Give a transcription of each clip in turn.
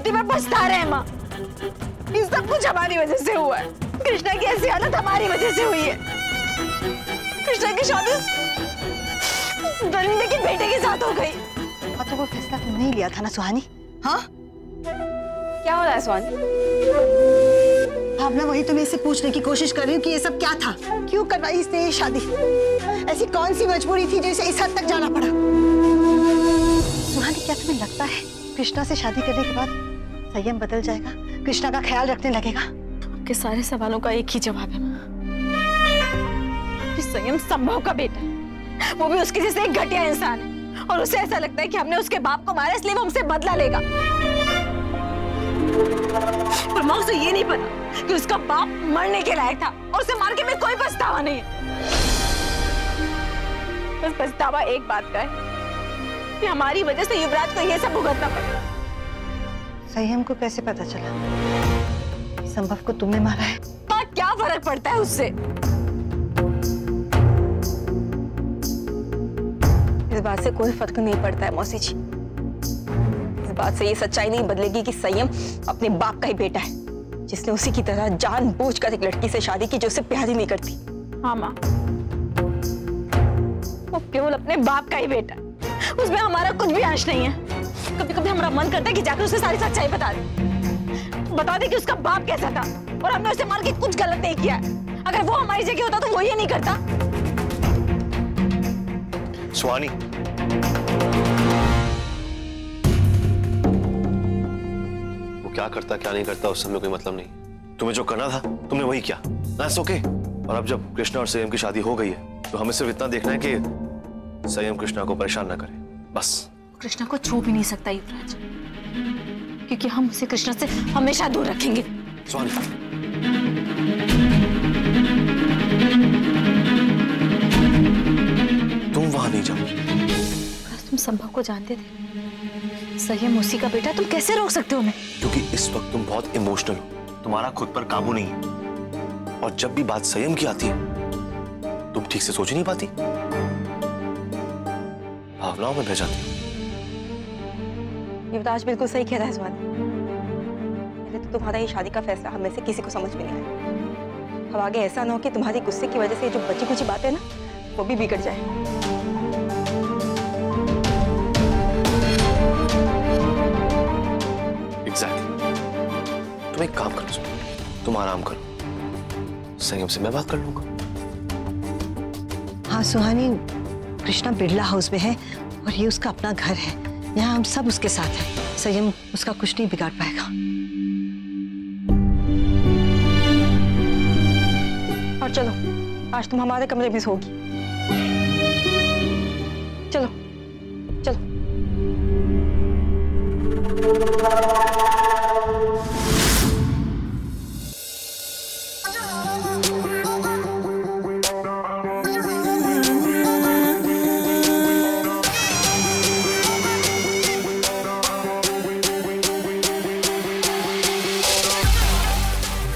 छोड़ती मैं पछता रहे हैं माँ। ये सब कुछ हमारी वजह से हुआ है। कृष्णा की ऐसी हालत हमारी वजह से हुई है। कृष्णा की शादी दलिंदर के बेटे के साथ हो गई। और तो वो फैसला तुमने ही लिया था ना सुहानी? हाँ, क्या हो रहा है सुहानी? भावना, वही तुम्हें इससे पूछने की कोशिश कर रही हूँ कि ये सब क्या था, क्यों करवाई इसने ये शादी? ऐसी कौन सी मजबूरी थी जो इसे इस हद तक जाना पड़ा? सुहानी, क्या तुम्हें लगता है कृष्णा से शादी करने के बाद संयम बदल जाएगा, कृष्णा का ख्याल रखने लगेगा? आपके सारे सवालों का एक ही जवाब है माँ। संयम संभव का बेटा है, वो भी उसके जैसे एक घटिया इंसान है, और उसे ऐसा लगता है कि हमने उसके बाप को मारा इसलिए वो हमसे बदला लेगा। पर माँ, उसे ये नहीं पता कि उसका बाप मरने के लायक था और उसे मार के में कोई पछतावा नहीं है। बस पछतावा एक बात का है कि हमारी वजह से युवराज को ये सब भुगतना पड़ा। संयम को कैसे पता चला संभव को तुमने मारा है? माँ, क्या फर्क पड़ता है उससे? इस बात से कोई फर्क नहीं पड़ता है मौसी जी। इस बात से ये सच्चाई नहीं बदलेगी कि संयम अपने बाप का ही बेटा है, जिसने उसी की तरह जानबूझकर एक लड़की से शादी की जो उसे प्यार ही नहीं करती। हाँ माँ, वो केवल अपने बाप का ही बेटा है, उसमें हमारा कुछ भी अंश नहीं है। कभी कभी हमारा मन करता है कि जाकर उसे सारी सच्चाई बता दे कि उसका बाप कैसा था और हमने उसे मार के कुछ गलत नहीं किया। अगर वो हमारी जगह होता तो वो ये नहीं करता। सुहानी, वो क्या करता क्या नहीं करता उससे हमें कोई मतलब नहीं। तुम्हें जो करना था तुमने वही किया। That's okay. और अब जब कृष्णा और संयम की शादी हो गई है तो हमें सिर्फ इतना देखना है कि संयम कृष्णा को परेशान ना करे, बस। कृष्णा को छू भी नहीं सकता युवराज, क्योंकि हम उसे कृष्णा से हमेशा दूर रखेंगे। सुहानी, तुम वहां नहीं जाओ। तुम संभव को जानते थे, संयम उसी का बेटा, तुम कैसे रोक सकते हो उन्हें? क्योंकि इस वक्त तुम बहुत इमोशनल हो, तुम्हारा खुद पर काबू नहीं है। और जब भी बात संयम की आती है तुम ठीक से सोच ही नहीं पाती, भावनाओं में बह जाती हो। युवराज बिल्कुल सही कह रहा है सुहानी। पहले तो तुम्हारा ये शादी का फैसला हमें से किसी को समझ में नहीं आया। अब आगे ऐसा ना हो कि तुम्हारी गुस्से की वजह से जो बची कुछ बातें ना वो भी बिगड़ जाए। एग्जैक्टली। तुम एक काम करो, तुम आराम करो, संयम से मैं बात कर लूंगा। हाँ सुहानी, कृष्णा बिरला हाउस में है और ये उसका अपना घर है। यहाँ हम सब उसके साथ हैं। संयम उसका कुछ नहीं बिगाड़ पाएगा। और चलो, आज तुम हमारे कमरे में सोगी। चलो चलो।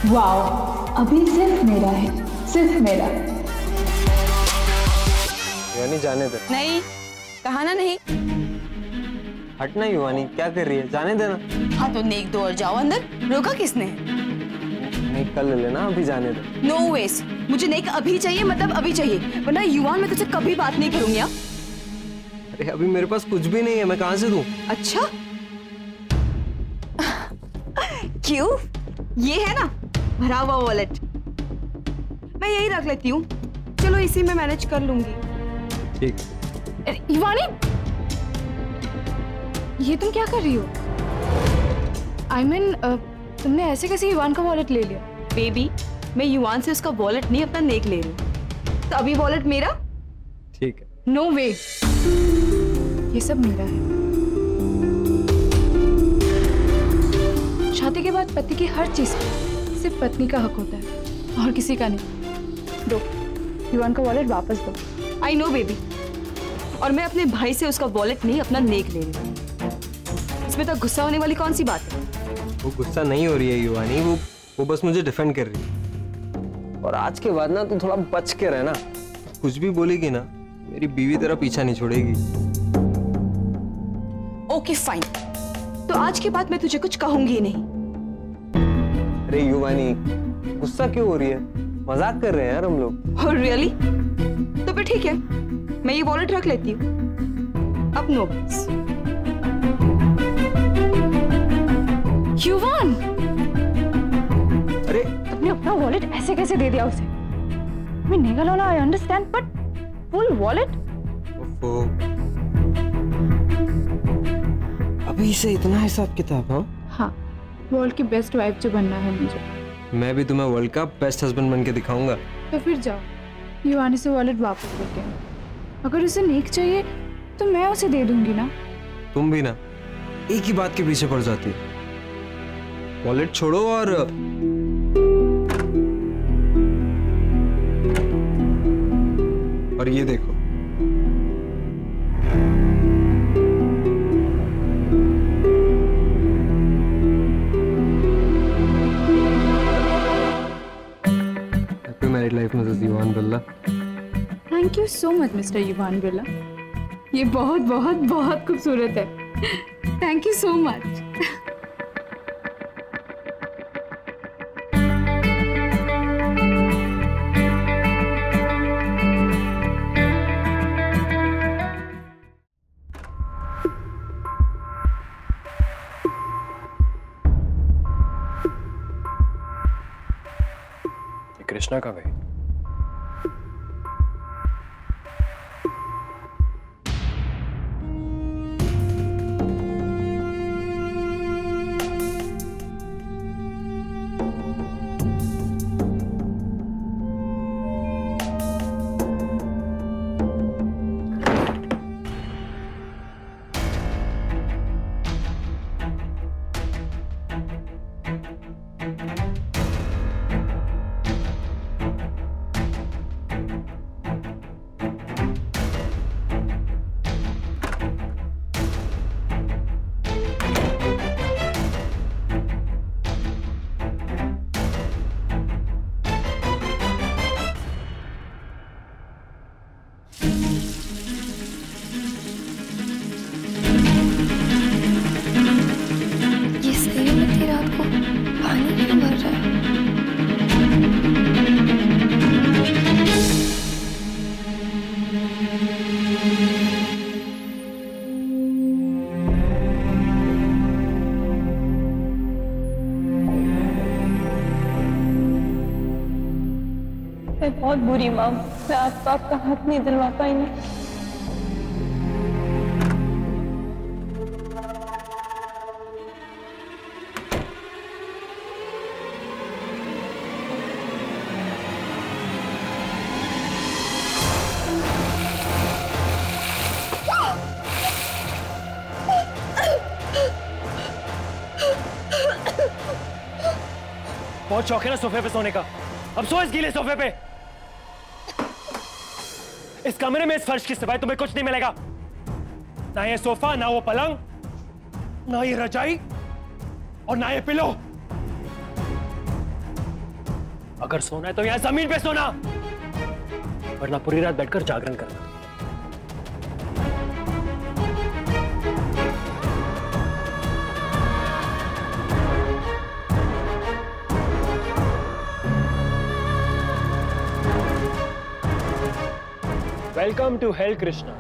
वाओ, अभी सिर्फ मेरा है, सिर्फ मेरा। युवानी जाने दे। नहीं, कहा ना नहीं। हटना युवानी, क्या कर रही है? जाने देना। हाँ तो नेक दो और जाओ अंदर, रोका किसने? नेक कल ले लेना, अभी जाने दे। नो वेज, मुझे नेक अभी चाहिए, मतलब अभी चाहिए, वरना युवान मैं तुझसे कभी बात नहीं करूंगी। अरे अभी मेरे पास कुछ भी नहीं है, मैं कहाँ से दूं? अच्छा क्यों? ये है ना भरा हुआ वॉलेट, मैं यही रख लेती हूँ। चलो इसी में मैनेज कर लूंगी। ठीक। युवानी, ये तुम क्या कर रही हो? I mean, तुमने ऐसे कैसे युवान का वॉलेट ले लिया? बेबी, मैं युवान से उसका वॉलेट नहीं अपना नेक ले रही हूँ, तो अभी वॉलेट मेरा। ठीक है। नो वे, ये सब मेरा है। शादी के बाद पति की हर चीज सिर्फ पत्नी का हक होता है और किसी का नहीं। दो, युवान का वॉलेट वापस दो। आई नो बेबी, और मैं अपने भाई से उसका वॉलेट नहीं अपना नेक ले रही हूँ। इसमें तो गुस्सा होने वाली कौन सी बात है? वो गुस्सा नहीं हो रही है युवानी, वो बस मुझे डिफेंड कर रही है। और आज के बाद ना तू थोड़ा बच के रहना, कुछ भी बोलेगी ना मेरी बीवी तेरा पीछा नहीं छोड़ेगी। ओके फाइन, तो आज के बाद मैं तुझे कुछ कहूंगी ही नहीं। अरे युवानी, गुस्सा क्यों हो रही है? मजाक कर रहे हैं यार हम लोग। और रियली? तो फिर ठीक है, मैं ये वॉलेट रख लेती हूँ। अब नो बस। युवान, अरे तुमने अपना वॉलेट ऐसे कैसे दे दिया उसे? मैं नेगलोना I understand, but full wallet? अभी से इतना हिसाब किताब? हाँ हाँ, वर्ल्ड की बेस्ट वाइफ जो बनना है मुझे। मैं भी तुम्हें वर्ल्ड का बेस्ट हस्बैंड बन के दिखाऊंगा। तो फिर जाओ, युवानी से वॉलेट वापस लेके आओ। अगर उसे नेक चाहिए तो मैं उसे दे दूंगी ना। तुम भी ना एक ही बात के पीछे पड़ जाती है। वॉलेट छोड़ो और ये देखो। हैप्पी मैरिड लाइफ मिसेस युवान Birla. Thank you so much mister युवान बिरला। ये बहुत बहुत बहुत खूबसूरत है। Thank you so much. Krishna कहाँ गई? मैं बहुत बुरी माँ, मैं आपका हाथ नहीं दिलवा पाई ना। बहुत शौक है ना सोफे पे सोने का, अब सो इस गीले सोफे पे। इस कमरे में इस फर्श की सिवाय तुम्हें कुछ नहीं मिलेगा, ना ये सोफा, ना वो पलंग, ना ये रजाई और ना ये पिलो। अगर सोना है तो यहां जमीन पे सोना, वरना पूरी रात बैठकर जागरण करना। Welcome to Hell, Krishna.